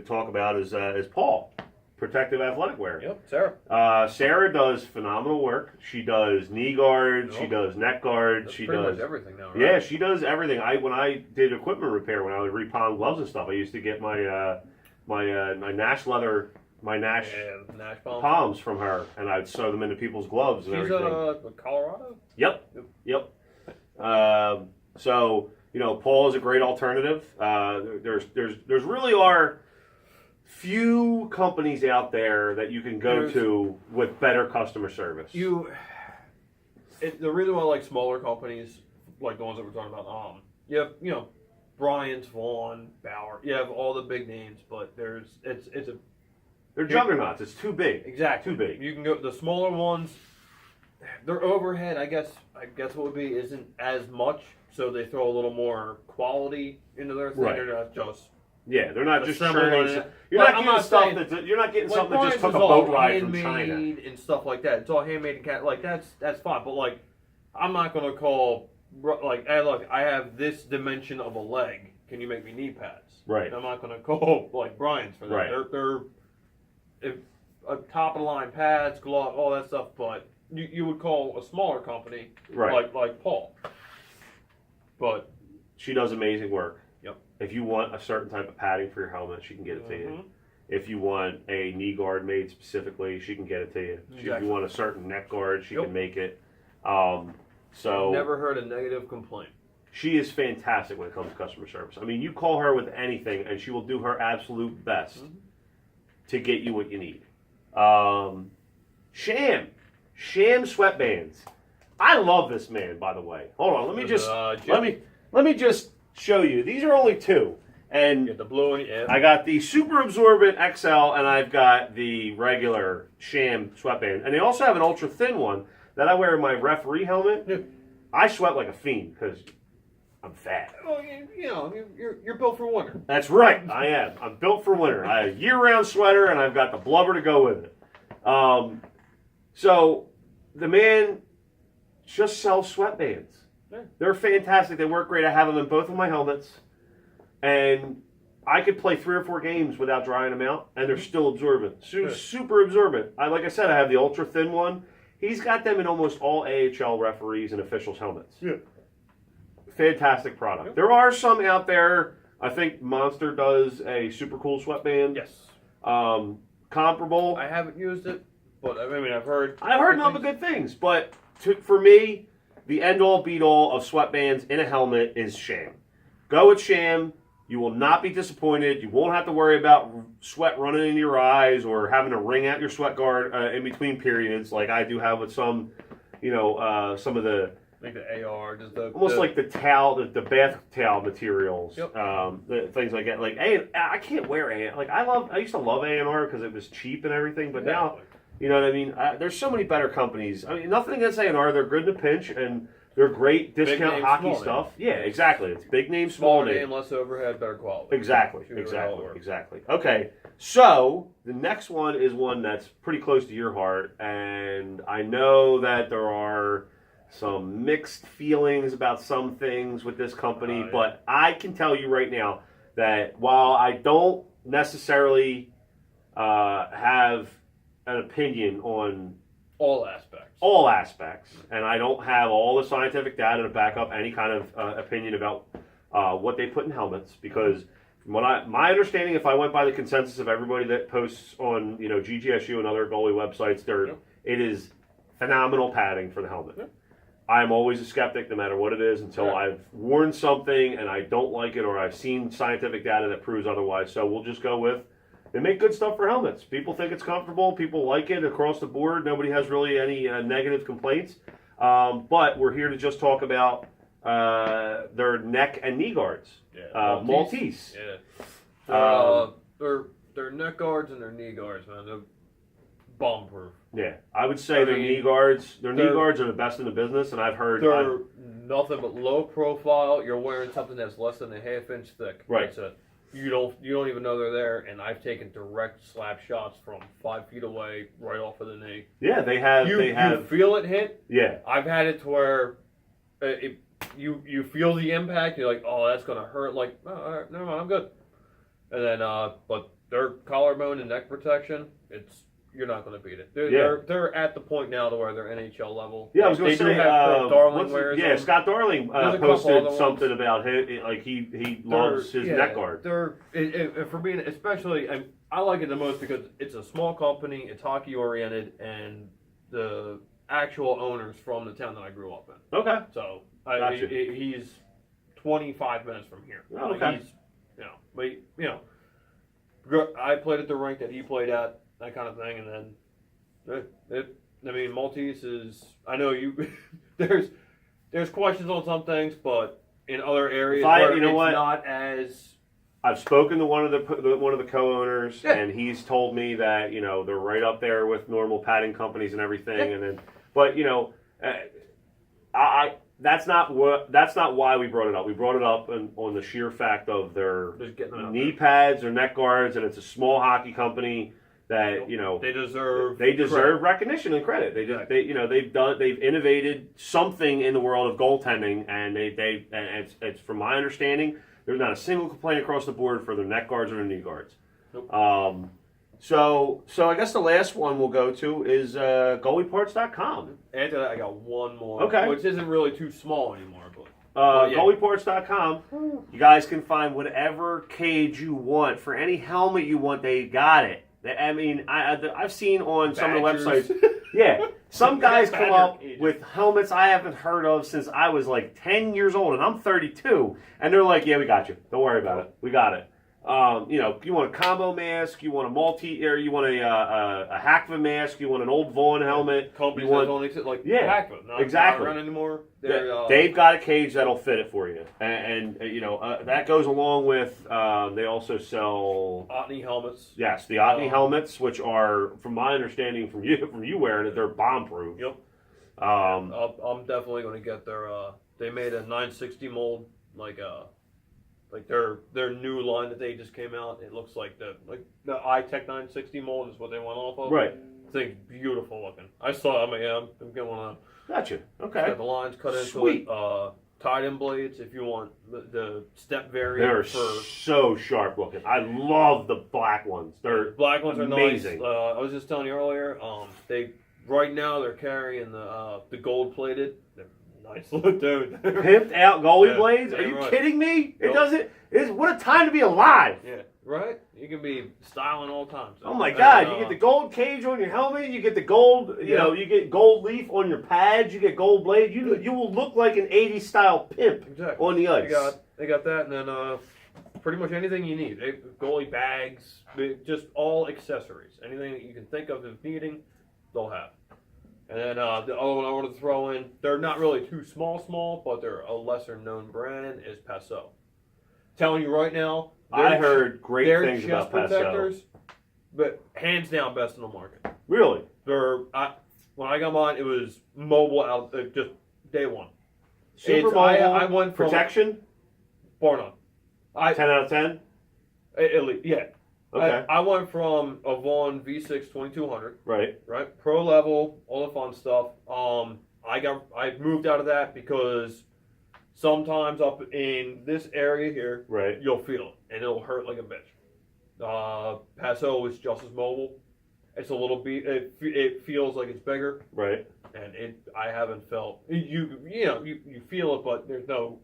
talk about is Paul, Protective Athletic Wear. Yep, Sarah. Sarah does phenomenal work. She does knee guards. She does neck guards. She does much everything now, right? Yeah, she does everything. When I did equipment repair, when I would repound gloves and stuff, I used to get my Nash leather. Nash palms from her, and I'd sew them into people's gloves and everything. She's Colorado? Yep. So Paul is a great alternative. There's really are few companies out there that you can go to with better customer service. The reason why I like smaller companies, like the ones that we're talking about, you have Bryant, Vaughn, Bauer. You have all the big names, but they're juggernauts. It's too big. Exactly. Too big. You can go the smaller ones. Their overhead, I guess what would be isn't as much, so they throw a little more quality into their thing. Right. They're not just they're not just churning. You're not getting stuff that just took a boat ride from China and stuff like that. It's all handmade and that's fine. But like, I'm not gonna call like, hey, look, I have this dimension of a leg. Can you make me knee pads? Right. I'm not going to go like Brian's for that. Right. They're top of the line pads, glove, all that stuff. But you would call a smaller company, Right. like Paul. But she does amazing work. Yep. If you want a certain type of padding for your helmet, she can get it to you. Mhm. If you want a knee guard made specifically, she can get it to you. If Exactly. you want a certain neck guard, she Yep. can make it. So never heard a negative complaint. she is fantastic when it comes to customer service. I mean, you call her with anything, and she will do her absolute best to get you what you need. Sham sweatbands. I love this man, by the way. Hold on, let me just show you. These are only two, and Get the blue and yeah. I got the super absorbent XL, and I've got the regular Sham sweatband, and they also have an ultra thin one that I wear in my referee helmet. Yeah. I sweat like a fiend because I'm fat. Well, you're built for winter. That's right, I am. I'm built for winter. I have a year-round sweater, and I've got the blubber to go with it. So the man just sells sweatbands. Yeah. They're fantastic. They work great. I have them in both of my helmets, and I could play 3 or 4 games without drying them out, and they're still absorbent. Super absorbent. Like I said, I have the ultra thin one. He's got them in almost all AHL referees and officials' helmets. Yeah. Fantastic product. There are some out there. I think Monster does a super cool sweatband. Yes. Comparable. I haven't used it, but I mean, I've heard nothing but good things. But for me, the end-all, be-all of sweatbands in a helmet is Sham. Go with Sham. You will not be disappointed. You won't have to worry about sweat running in your eyes or having to wring out your sweat guard in between periods, like I do have with some, some of the like the AR, just the almost like the towel, the bath towel materials, Yep. Things like that. Like I can't wear A. Like I used to love A&R because it was cheap and everything, but now, you know what I mean. There's so many better companies. I mean, nothing against A&R. They're good in a pinch and they're great discount name, hockey small stuff. Yeah, exactly. It's big name, small name. less overhead, better quality. Exactly. Shoot it all over. Exactly. Okay. So the next one is one that's pretty close to your heart, and I know that there are some mixed feelings about some things with this company, yeah. but I can tell you right now that while I don't necessarily have an opinion on all aspects, and I don't have all the scientific data to back up any kind of opinion about what they put in helmets, because from my understanding, if I went by the consensus of everybody that posts on GGSU and other goalie websites, it is phenomenal padding for the helmet. Yeah. I'm always a skeptic, no matter what it is, until I've worn something and I don't like it, or I've seen scientific data that proves otherwise. So we'll just go with, they make good stuff for helmets. People think it's comfortable. People like it across the board. Nobody has really any negative complaints. But we're here to just talk about their neck and knee guards. Yeah, Maltese. Yeah. Their neck guards and their knee guards, man. They're bomb-proof. Yeah, I would say their knee guards are the best in the business, and I've heard they're nothing but low profile. You're wearing something that's less than a half-inch thick. Right. That's it. You don't even know they're there, and I've taken direct slap shots from 5 feet away, right off of the knee. Yeah, they have. You feel it hit. Yeah, I've had it to where you feel the impact. You're like, oh, that's gonna hurt. Like, oh, all right, never mind, I'm good. And then, but their collarbone and neck protection, you're not going to beat it. They're at the point now to where they're NHL level. Yeah, I was going to say, Darling wears them. Scott Darling posted something about him. Like he loves his neck guard. For me, especially, I like it the most because it's a small company, it's hockey oriented, and the actual owner's from the town that I grew up in. Okay. So Gotcha. he's 25 minutes from here. Oh, okay. I played at the rink that he played at. That kind of thing, and then Maltese is. I know you. There's questions on some things, but in other areas, not as. I've spoken to one of the co-owners, and he's told me that they're right up there with normal padding companies and everything, and then, but that's not why we brought it up. We brought it up on the sheer fact of their knee pads or neck guards, and it's a small hockey company. that they deserve recognition and credit. They've innovated something in the world of goaltending, and it's from my understanding, there's not a single complaint across the board for their neck guards or their knee guards. Nope. So I guess the last one we'll go to is goalieparts.com. After that, I got one more, okay, which isn't really too small anymore. Goalieparts.com. You guys can find whatever cage you want for any helmet you want. They got it. I mean, I've seen on some of the websites. Yeah, some guys come up with helmets I haven't heard of since I was like 10 years old, and I'm 32, and they're like, "Yeah, we got you. Don't worry about it. We got it." You want a combo mask, you want a you want a Hackva mask, you want an old Vaughn helmet. Companies that only like Hackva, not around anymore. They've got a cage that'll fit it for you, and that goes along with. They also sell Otney helmets. Yes, the Otney helmets, which are, from my understanding, from you wearing it, they're bomb proof. Yep. I'm definitely going to get their. They made a 960 mold, like their new line that they just came out. It looks like the iTech 960 mold is what they went off of. Right. Thing's beautiful looking. I saw. I'm getting one of them. Gotcha. Okay. It's got the lines cut into Sweet. it. Tied-in blades. If you want the step variant. They're so sharp looking. I love the black ones. The black ones are amazing. Nice. I was just telling you earlier. Right now they're carrying the gold plated. Nice look, dude. Pimped out goalie blades? Are you kidding me? It doesn't. What a time to be alive. Yeah, right? You can be styling all times. Oh my God! You get the gold cage on your helmet. You get the gold. You get gold leaf on your pads. You get gold blade. You will look like an '80s style pimp on the ice. They got that, and then pretty much anything you need. Goalie bags, just all accessories. Anything that you can think of needing, they'll have. And then the other one I want to throw in, they're not really too small, but they're a lesser known brand, is Paso. Telling you right now, I heard great things about Paso. But hands down, best in the market. Really? When I got mine, it was mobile out just day one. Super mobile. I went from protection. Bar none. 10 out of 10. At least, yeah. Okay. I went from a Vaughn V6 2200. Right. Pro level, all the fun stuff. I moved out of that because sometimes up in this area here, right, you'll feel it and it'll hurt like a bitch. Paso is just as mobile. It's a little bit. It feels like it's bigger. Right. And I haven't felt you feel it, but there's no.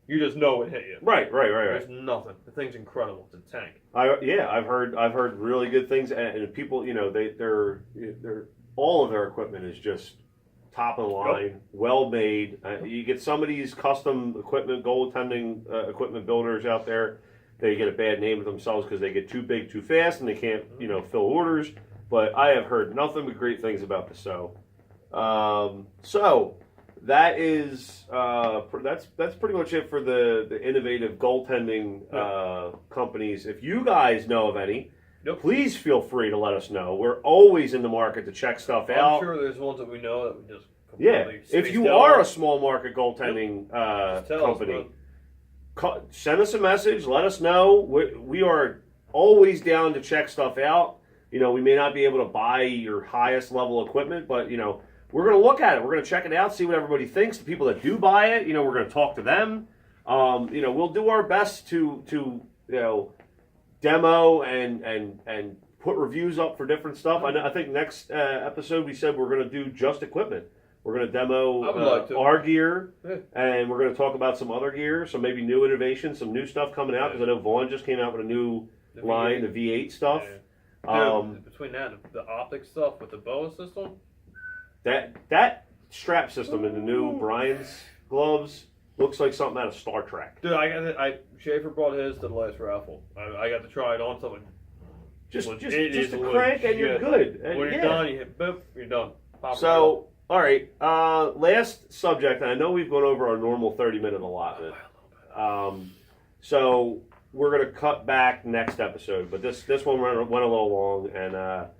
You just know it hit you. Right. There's nothing. The thing's incredible. It's a tank. I've heard really good things, and people, they're all of their equipment is just top of the line, well made. You get some of these custom equipment, goaltending equipment builders out there. They get a bad name of themselves because they get too big too fast and they can't, fill orders. But I have heard nothing but great things about Paso. So. That is that's pretty much it for the innovative goaltending companies. If you guys know of any, please feel free to let us know. We're always in the market to check stuff out. I'm sure there's ones that we know that we just if you are a small market goaltending company, send us a message. Let us know. We are always down to check stuff out. We may not be able to buy your highest level equipment, but we're going to look at it. We're going to check it out, see what everybody thinks. The people that do buy it, we're going to talk to them. We'll do our best to demo and put reviews up for different stuff. I think next episode we said we're going to do just equipment. We're going to demo our gear, and we're going to talk about some other gear, some maybe new innovations, some new stuff coming out, because I know Vaughn just came out with a new line, the V8 stuff. Yeah. Between that and the optic stuff with the BOA system, That strap system in the new Brian's gloves looks like something out of Star Trek. Dude, Schaefer brought his to the last raffle. I got to try it on something. Just a crank and you're good. When you're done, you hit boop, you're done. So, all right. Last subject, and I know we've gone over our normal 30-minute allotment. So we're going to cut back next episode, but this one went a little long, and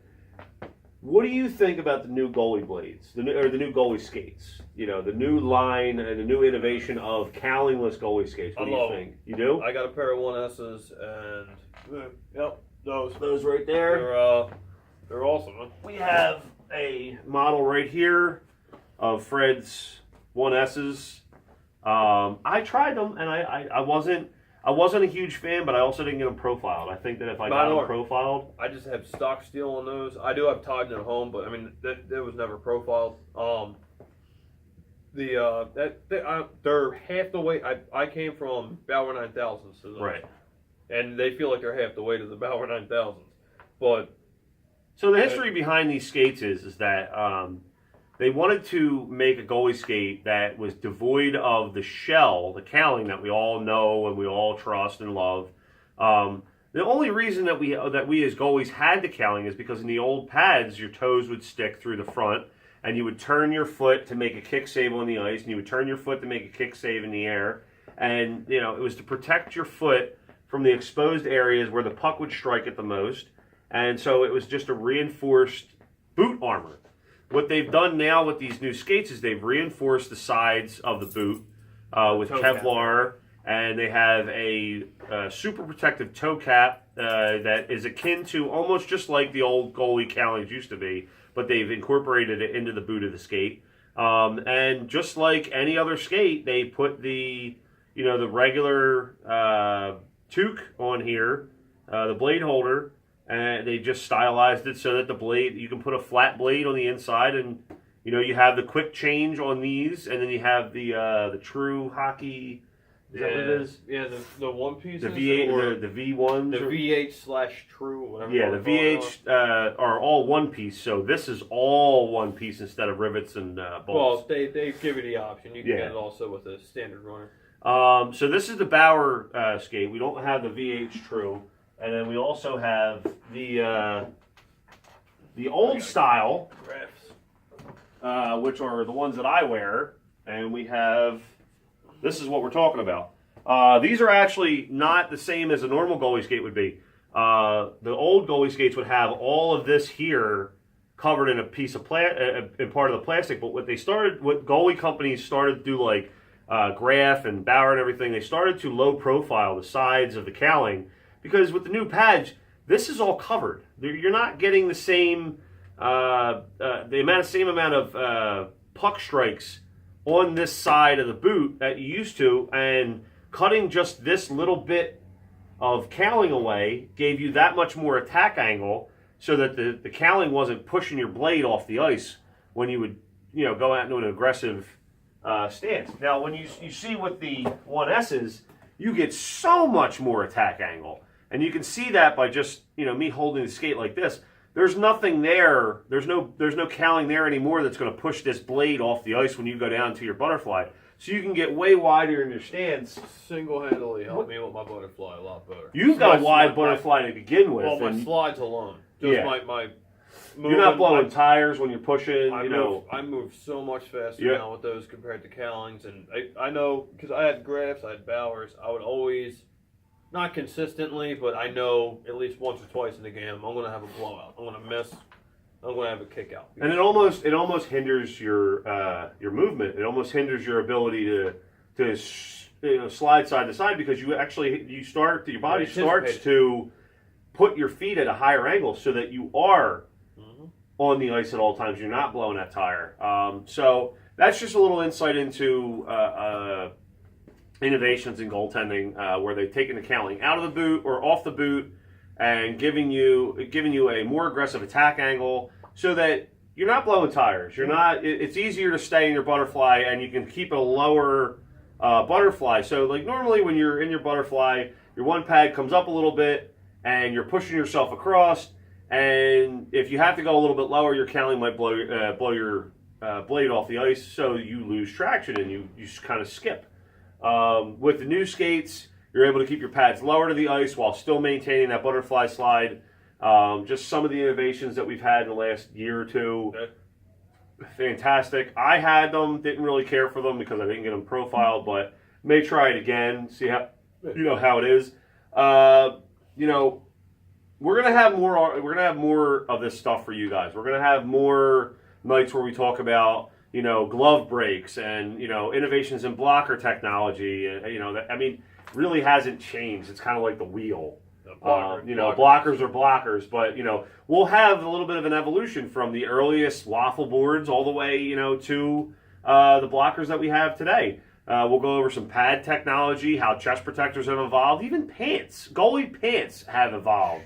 what do you think about the new goalie blades, the new goalie skates? The new line and the new innovation of cowlingless goalie skates. What do you think? You do? I got a pair of 1S's, and those right there. They're awesome, huh? We have a model right here of Fred's 1S's. I tried them, and I wasn't a huge fan, but I also didn't get them profiled. I think that if I got them profiled, I just have stock steel on those. I do have Todds at home, but I mean that was never profiled. They're half the weight. I came from Bauer 9000s to those, right? And they feel like they're half the weight of the Bauer 9000s. But so the history behind these skates is that they wanted to make a goalie skate that was devoid of the shell, the cowling that we all know and we all trust and love. The only reason that we as goalies had the cowling is because in the old pads, your toes would stick through the front, and you would turn your foot to make a kick save on the ice, and you would turn your foot to make a kick save in the air, and it was to protect your foot from the exposed areas where the puck would strike it the most, and so it was just a reinforced boot armor. What they've done now with these new skates is they've reinforced the sides of the boot with Kevlar, and they have a super protective toe cap that is akin to almost just like the old goalie cowlings used to be, but they've incorporated it into the boot of the skate. And just like any other skate, they put the regular toque on here, the blade holder, and they just stylized it so that the blade, you can put a flat blade on the inside, and you have the quick change on these, and then you have the true hockey. Is that what it is? Yeah, the one piece. The V8, the V1s. The V8/True, whatever. Yeah, the V8 are all one piece, so this is all one piece instead of rivets and bolts. Well, they give you the option. You can get it also with a standard runner. So this is the Bauer skate. We don't have the V8 True. And then we also have the old style, which are the ones that I wear, and we have, this is what we're talking about. These are actually not the same as a normal goalie skate would be. The old goalie skates would have all of this here covered in a piece of in part of the plastic, but what goalie companies started to do, like Graf and Bauer and everything, they started to low profile the sides of the cowling. Because with the new pads, this is all covered. You're not getting the same amount of puck strikes on this side of the boot that you used to, and cutting just this little bit of cowling away gave you that much more attack angle, so that the cowling wasn't pushing your blade off the ice when you would go out into an aggressive stance. Now, when you see with the 1S's, you get so much more attack angle. And you can see that by just me holding the skate like this. There's nothing there. There's no cowling there anymore that's going to push this blade off the ice when you go down to your butterfly. So you can get way wider in your stance. Single-handedly helped me with my butterfly a lot better. You've got a wide butterfly to begin with. Well, my slides alone. Just my moving, you're not blowing tires when you're pushing. I move so much faster now with those compared to cowlings, and I know because I had Grafs, I had Bowers. I would always. Not consistently, but I know at least once or twice in the game I'm going to have a blowout. I'm going to miss. I'm going to have a kick out. And it almost hinders your movement. It almost hinders your ability to slide side to side, because your body starts to put your feet at a higher angle so that you are on the ice at all times. You're not blowing that tire. So that's just a little insight into innovations in goaltending, where they've taken the cowling out of the boot or off the boot and giving you a more aggressive attack angle, so that you're not blowing tires. You're not. It's easier to stay in your butterfly, and you can keep a lower butterfly. So like normally when you're in your butterfly, your one pad comes up a little bit and you're pushing yourself across, and if you have to go a little bit lower, your cowling might blow your blade off the ice, so you lose traction and you just kind of skip. With the new skates, you're able to keep your pads lower to the ice while still maintaining that butterfly slide. Just some of the innovations that we've had in the last year or two. Fantastic. I had them, didn't really care for them because I didn't get them profiled, but may try it again, see how it is. We're gonna have more of this stuff for you guys. We're gonna have more nights where we talk about glove breaks and innovations in blocker technology. That really hasn't changed. It's kind of like the wheel. Blockers are blockers, but we'll have a little bit of an evolution from the earliest waffle boards all the way to the blockers that we have today. We'll go over some pad technology, how chest protectors have evolved, even pants. Goalie pants have evolved.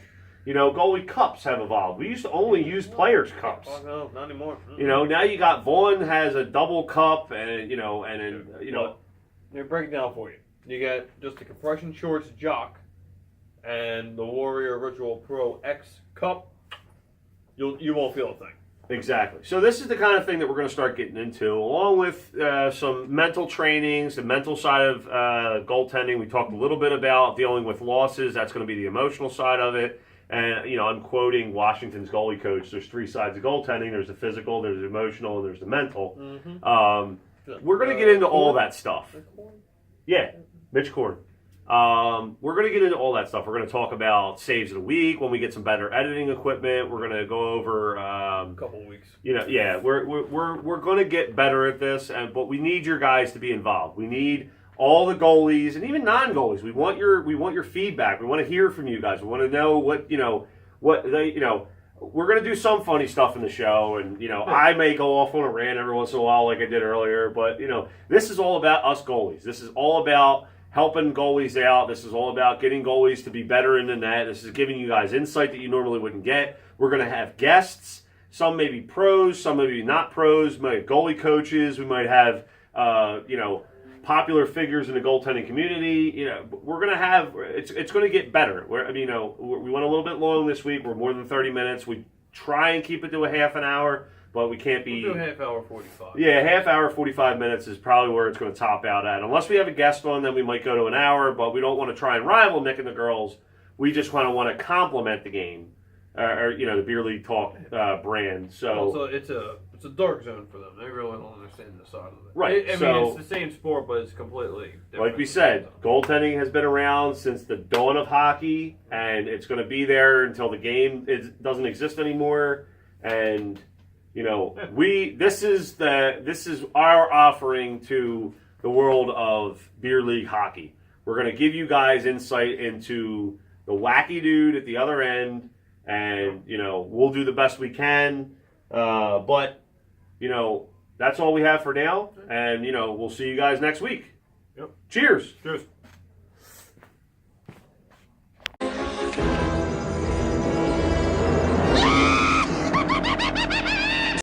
Goalie cups have evolved. We used to only use players' cups. No, not anymore. Now you got Vaughn has a double cup, and Let me break it down for you. You got just the compression shorts jock and the Warrior Ritual Pro X cup. You won't feel a thing. Exactly. So this is the kind of thing that we're going to start getting into, along with some mental trainings, the mental side of goaltending. We talked a little bit about dealing with losses. That's going to be the emotional side of it. And, I'm quoting Washington's goalie coach. There's 3 sides of goaltending. There's the physical, there's the emotional, and there's the mental. Mm-hmm. We're going to get into all that stuff. Yeah, Mitch Korn. We're going to get into all that stuff. We're going to talk about saves of the week when we get some better editing equipment. We're going to go over a couple weeks. We're going to get better at this, but we need your guys to be involved. We need all the goalies and even non-goalies. We want your feedback. We want to hear from you guys. We want to know we're going to do some funny stuff in the show, and I may go off on a rant every once in a while like I did earlier, but this is all about us goalies. This is all about helping goalies out. This is all about getting goalies to be better in the net. This is giving you guys insight that you normally wouldn't get. We're going to have guests. Some may be pros, some may be not pros. We might have goalie coaches. We might have, popular figures in the goaltending community. We're going to have, it's going to get better. We went a little bit long this week. We're more than 30 minutes. We try and keep it to a half an hour, but we can't be. We'll do a half hour 45. Yeah, half hour 45 minutes is probably where it's going to top out at. Unless we have a guest on, then we might go to an hour, but we don't want to try and rival Nick and the girls. We just want to complement the game, the Beer League Talk brand. So it's a dark zone for them. They really don't understand the side of it. Right. I mean, it's the same sport, but it's completely different. Like we said, goaltending has been around since the dawn of hockey, and it's going to be there until the game doesn't exist anymore. And this is our offering to the world of beer league hockey. We're going to give you guys insight into the wacky dude at the other end, and we'll do the best we can. But that's all we have for now, and we'll see you guys next week. Yep. Cheers. Cheers.